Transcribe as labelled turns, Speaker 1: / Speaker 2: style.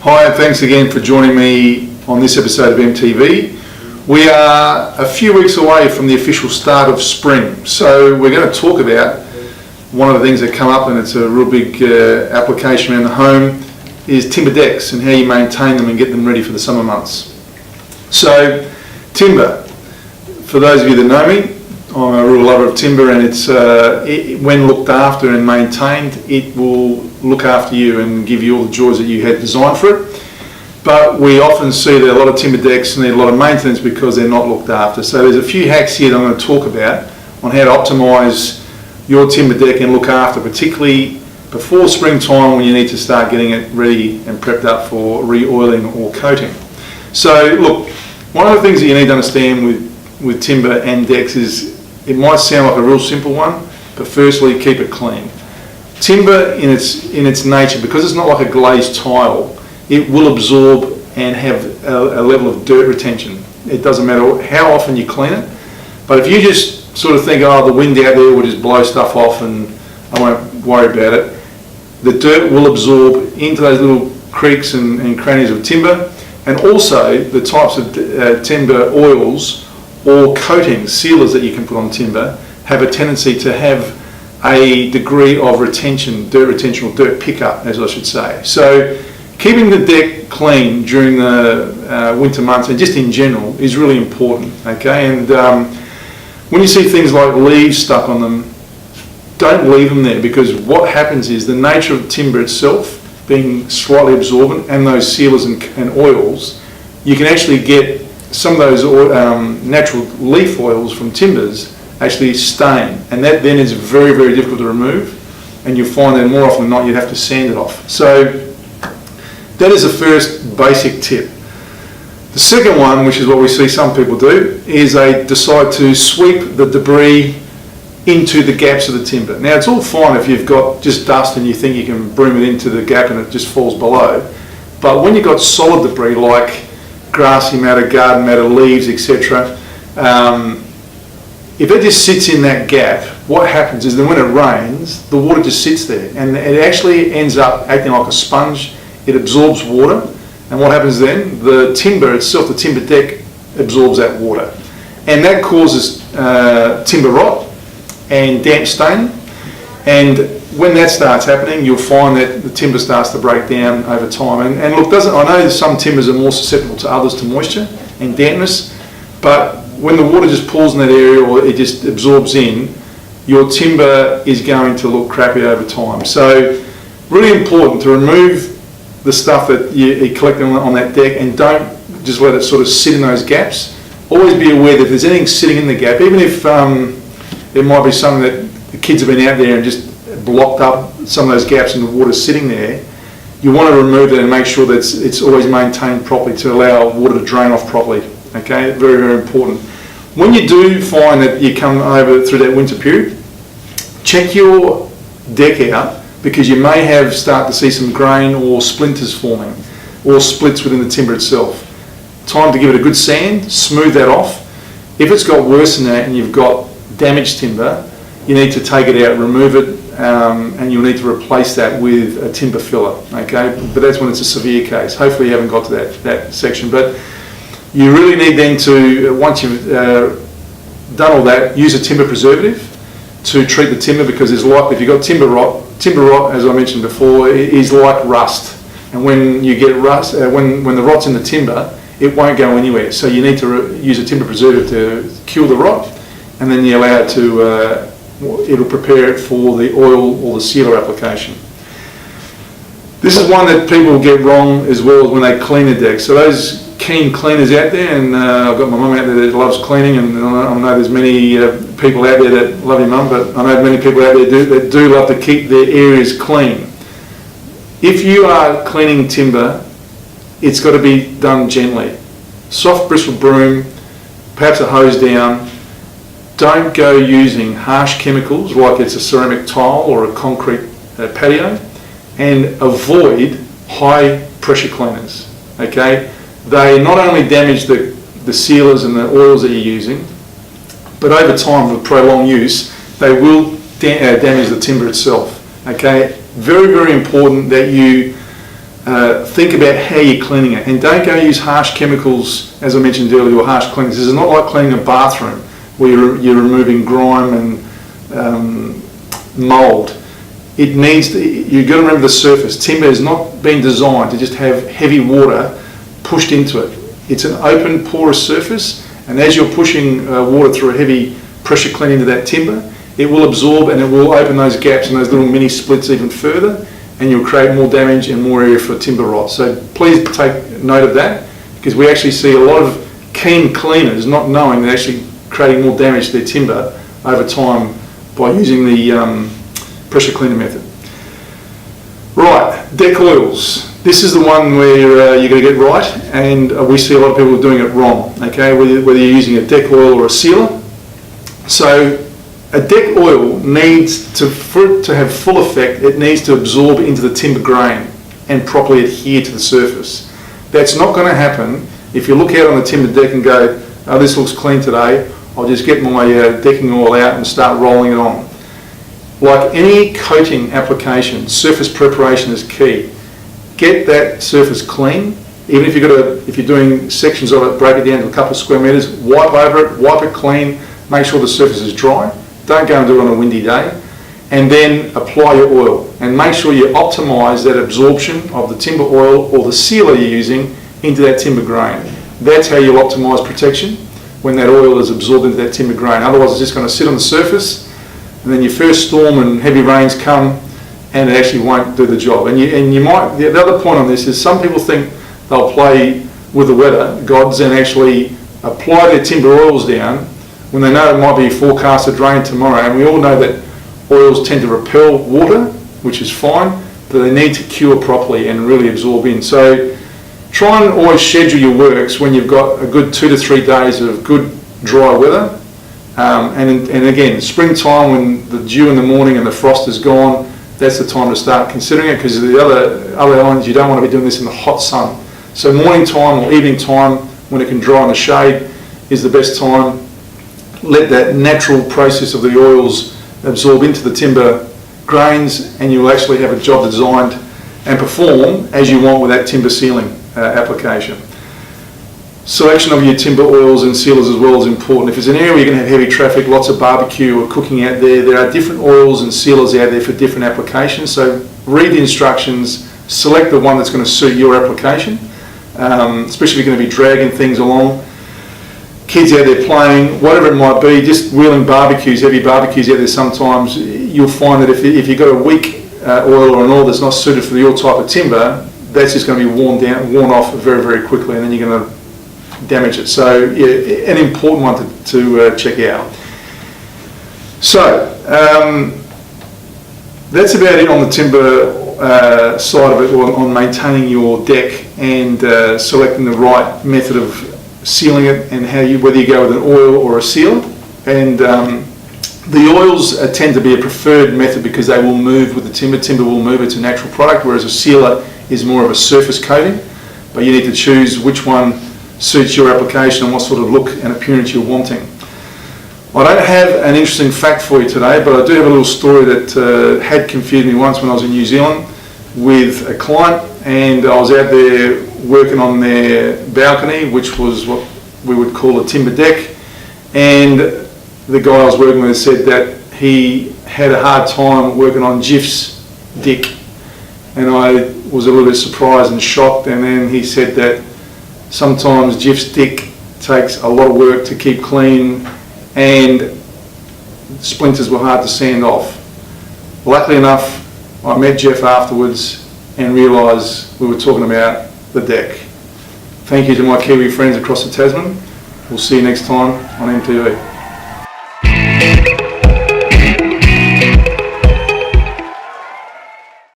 Speaker 1: Hi, and thanks again for joining me on this episode of MTV. We are a few weeks away from the official start of spring, so we're going to talk about one of the things that come up, and it's a real big application around the home, is timber decks and how you maintain them and get them ready for the summer months. So, timber, for those of you that know me, I'm a real lover of timber, and it's when looked after and maintained, it will look after you and give you all the joys that you had designed for it. But we often see that a lot of timber decks need a lot of maintenance because they're not looked after. So there's a few hacks here that I'm going to talk about on how to optimise your timber deck and look after, particularly before springtime when you need to start getting it ready and prepped up for re-oiling or coating. So look, one of the things that you need to understand with timber and decks is it might sound like a real simple one, but firstly, keep it clean. Timber in its nature, because it's not like a glazed tile, it will absorb and have a level of dirt retention. It doesn't matter how often you clean it, but if you just sort of think, oh, the wind out there will just blow stuff off and I won't worry about it, the dirt will absorb into those little creaks and crannies of timber, and also the types of timber oils or coatings, sealers that you can put on timber, have a tendency to have a degree of retention, dirt retention or dirt pickup, as I should say. So keeping the deck clean during the winter months and just in general is really important, okay? And when you see things like leaves stuck on them, don't leave them there, because what happens is the nature of timber itself being slightly absorbent and those sealers and oils, you can actually get some of those natural leaf oils from timbers actually stain, and that then is very, very difficult to remove, and you'll find that more often than not you'd have to sand it off. So that is the first basic tip. The second one, which is what we see some people do, is they decide to sweep the debris into the gaps of the timber. Now it's all fine if you've got just dust and you think you can broom it into the gap and it just falls below, but when you've got solid debris like grassy matter, garden matter, leaves, etc., if it just sits in that gap, what happens is that when it rains, the water just sits there and it actually ends up acting like a sponge. It absorbs water, and what happens then? The timber itself, the timber deck, absorbs that water, and that causes timber rot and damp staining. And when that starts happening, you'll find that the timber starts to break down over time. And look, I know some timbers are more susceptible to others to moisture and dampness, but when the water just pools in that area or it just absorbs in, your timber is going to look crappy over time. So really important to remove the stuff that you're collecting on that deck, and don't just let it sort of sit in those gaps. Always be aware that if there's anything sitting in the gap, even if there might be something that the kids have been out there and just blocked up some of those gaps and the water's sitting there, you want to remove that and make sure that it's always maintained properly to allow water to drain off properly. Okay, very, very important. When you do find that you come over through that winter period, check your deck out, because you may start to see some grain or splinters forming or splits within the timber itself. Time to give it a good sand, smooth that off. If it's got worse than that and you've got damaged timber, you need to take it out, remove it, and you'll need to replace that with a timber filler, okay? But that's when it's a severe case. Hopefully you haven't got to that section. But you really need then to, once you've done all that, use a timber preservative to treat the timber, because there's likely, if you've got timber rot, as I mentioned before, is like rust. And when you get rust, when the rot's in the timber, it won't go anywhere. So you need to use a timber preservative to kill the rot, and then you allow it to, it'll prepare it for the oil or the sealer application. This is one that people get wrong as well when they clean the deck. So those keen cleaners out there, and I've got my mum out there that loves cleaning, and I know there's many people out there that love your mum, but I know many people out there that do love to keep their areas clean. If you are cleaning timber, it's got to be done gently. Soft bristle broom, perhaps a hose down. Don't go using harsh chemicals like it's a ceramic tile or a concrete patio, and avoid high pressure cleaners, okay? They not only damage the sealers and the oils that you're using, but over time with prolonged use, they will damage the timber itself, okay? Very, very important that you think about how you're cleaning it, and don't go use harsh chemicals, as I mentioned earlier, or harsh cleaners. This is not like cleaning a bathroom where you're removing grime and mould. It needs to, you've got to remember the surface. Timber has not been designed to just have heavy water pushed into it. It's an open, porous surface, and as you're pushing water through a heavy pressure clean into that timber, it will absorb and it will open those gaps and those little mini splits even further, and you'll create more damage and more area for timber rot. So please take note of that, because we actually see a lot of keen cleaners not knowing they're actually creating more damage to their timber over time by using the pressure cleaner method. Right, deck oils. This is the one where you're going to get right, and we see a lot of people doing it wrong, okay, whether you're using a deck oil or a sealer. So a deck oil needs to, for it to have full effect, it needs to absorb into the timber grain and properly adhere to the surface. That's not going to happen if you look out on the timber deck and go, oh, this looks clean today, I'll just get my decking oil out and start rolling it on. Like any coating application, surface preparation is key. Get that surface clean. Even if you're doing sections of it, break it down to a couple of square meters, wipe over it, wipe it clean, make sure the surface is dry. Don't go and do it on a windy day. And then apply your oil. And make sure you optimize that absorption of the timber oil or the sealer you're using into that timber grain. That's how you'll optimize protection, when that oil is absorbed into that timber grain. Otherwise it's just going to sit on the surface, and then your first storm and heavy rains come and it actually won't do the job. And you might, the other point on this is some people think they'll play with the weather gods and actually apply their timber oils down when they know it might be forecasted rain tomorrow. And we all know that oils tend to repel water, which is fine, but they need to cure properly and really absorb in. So try and always schedule your works when you've got a good 2 to 3 days of good dry weather. And again, springtime, when the dew in the morning and the frost is gone, that's the time to start considering it, because the other elements, you don't want to be doing this in the hot sun. So morning time or evening time, when it can dry in the shade, is the best time. Let that natural process of the oils absorb into the timber grains, and you'll actually have a job designed and perform as you want with that timber sealing application. Selection of your timber oils and sealers as well is important. If it's an area where you're going to have heavy traffic, lots of barbecue or cooking out there, there are different oils and sealers out there for different applications. So read the instructions, select the one that's going to suit your application, especially if you're going to be dragging things along. Kids out there playing, whatever it might be, just wheeling barbecues, heavy barbecues out there sometimes, you'll find that if you've got a weak oil or an oil that's not suited for your type of timber, that's just going to be worn off very, very quickly, and then you're going to damage it. So yeah, an important one to check out. So that's about it on the timber side of it, on maintaining your deck and selecting the right method of sealing it, and whether you go with an oil or a sealer. And the oils tend to be a preferred method because they will move with the timber. Timber will move, it's a natural product, whereas a sealer is more of a surface coating. But you need to choose which one suits your application and what sort of look and appearance you're wanting. I don't have an interesting fact for you today, but I do have a little story that had confused me once when I was in New Zealand with a client, and I was out there working on their balcony, which was what we would call a timber deck, and the guy I was working with said that he had a hard time working on Jeff's deck, and I was a little bit surprised and shocked. And then he said that sometimes Jeff's deck takes a lot of work to keep clean, and splinters were hard to sand off. Luckily enough, I met Jeff afterwards and realised we were talking about the deck. Thank you to my Kiwi friends across the Tasman. We'll see you next time on MTV.